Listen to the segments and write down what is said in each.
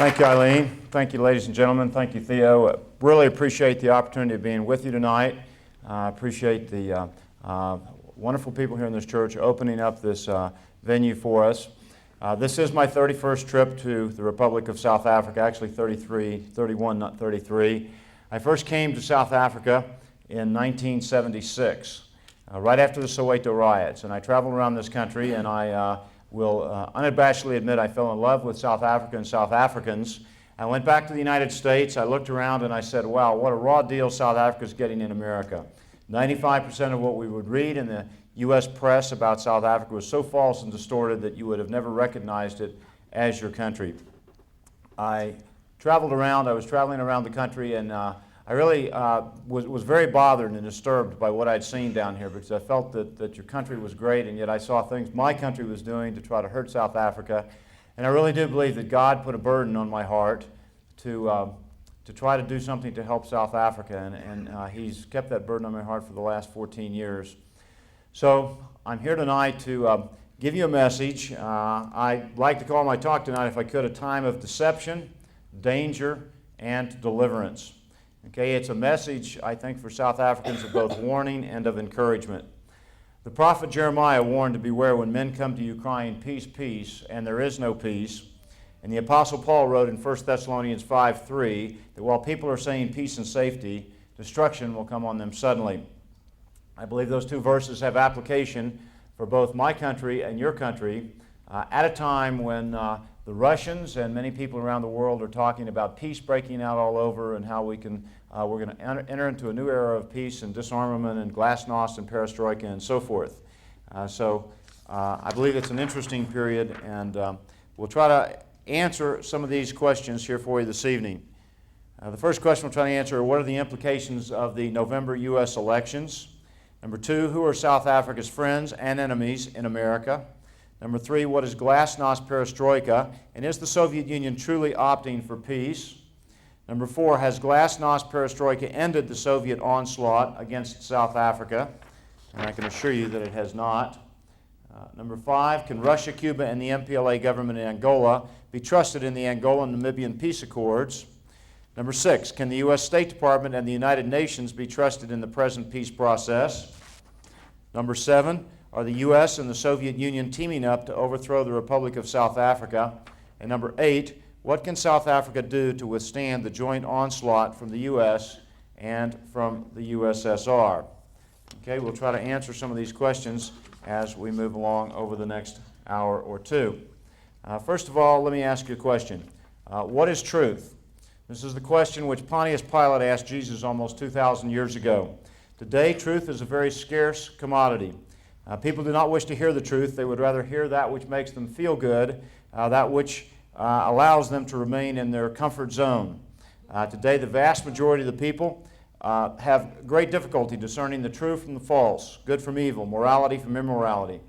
Thank you, Eileen. Thank you, ladies and gentlemen. Thank you, Theo. Really appreciate the opportunity of being with you tonight. Appreciate the wonderful people here in this church opening up this venue for us. This is my 31st trip to the Republic of South Africa, actually 31, not 33. I first came to South Africa in 1976, right after the Soweto riots, and I traveled around this country, and I will unabashedly admit I fell in love with South Africa and South Africans. I went back to the United States, I looked around and I said, wow, what a raw deal South Africa is getting in America. 95% of what we would read in the U.S. press about South Africa was so false and distorted that you would have never recognized it as your country. I traveled around, I was traveling around the country, and I really was very bothered and disturbed by what I'd seen down here, because I felt that your country was great, and yet I saw things my country was doing to try to hurt South Africa. And I really do believe that God put a burden on my heart to try to do something to help South Africa, and He's kept that burden on my heart for the last 14 years. So I'm here tonight to give you a message. I'd like to call my talk tonight, if I could, a time of deception, danger, and deliverance. Okay, it's a message, I think, for South Africans of both warning and of encouragement. The prophet Jeremiah warned to beware when men come to you crying, peace, peace, and there is no peace. And the Apostle Paul wrote in 1 Thessalonians 5:3 that while people are saying peace and safety, destruction will come on them suddenly. I believe those two verses have application for both my country and your country at a time when the Russians and many people around the world are talking about peace breaking out all over, and how we're going to enter into a new era of peace and disarmament and glasnost and perestroika and so forth. I believe it's an interesting period, and we'll try to answer some of these questions here for you this evening. The first question we'll try to answer are, what are the implications of the November U.S. elections? Number two, who are South Africa's friends and enemies in America? Number three, what is glasnost perestroika, and is the Soviet Union truly opting for peace? Number four, has glasnost perestroika ended the Soviet onslaught against South Africa? And I can assure you that it has not. Number five, can Russia, Cuba, and the MPLA government in Angola be trusted in the Angolan-Namibian peace accords? Number six, can the U.S. State Department and the United Nations be trusted in the present peace process? Number seven, are the U.S. and the Soviet Union teaming up to overthrow the Republic of South Africa? And number eight, what can South Africa do to withstand the joint onslaught from the U.S. and from the USSR? Okay, we'll try to answer some of these questions as we move along over the next hour or two. First of all, let me ask you a question. What is truth? This is the question which Pontius Pilate asked Jesus almost 2,000 years ago. Today, truth is a very scarce commodity. People do not wish to hear the truth. They would rather hear that which makes them feel good, that which allows them to remain in their comfort zone. Today, the vast majority of the people have great difficulty discerning the true from the false, good from evil, morality from immorality.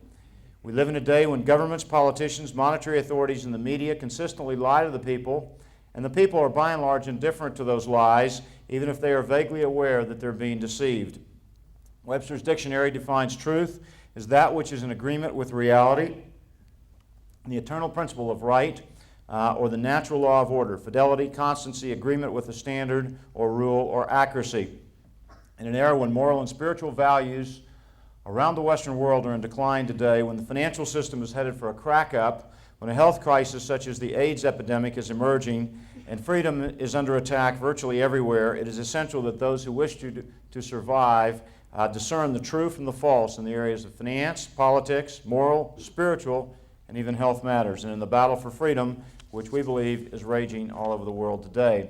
We live in a day when governments, politicians, monetary authorities, and the media consistently lie to the people, and the people are by and large indifferent to those lies, even if they are vaguely aware that they're being deceived. Webster's dictionary defines truth as that which is in agreement with reality, the eternal principle of right, or the natural law of order, fidelity, constancy, agreement with a standard or rule or accuracy. In an era when moral and spiritual values around the Western world are in decline today, when the financial system is headed for a crack-up, when a health crisis such as the AIDS epidemic is emerging and freedom is under attack virtually everywhere, it is essential that those who wish to survive discern the true from the false in the areas of finance, politics, moral, spiritual, and even health matters, and in the battle for freedom, which we believe is raging all over the world today.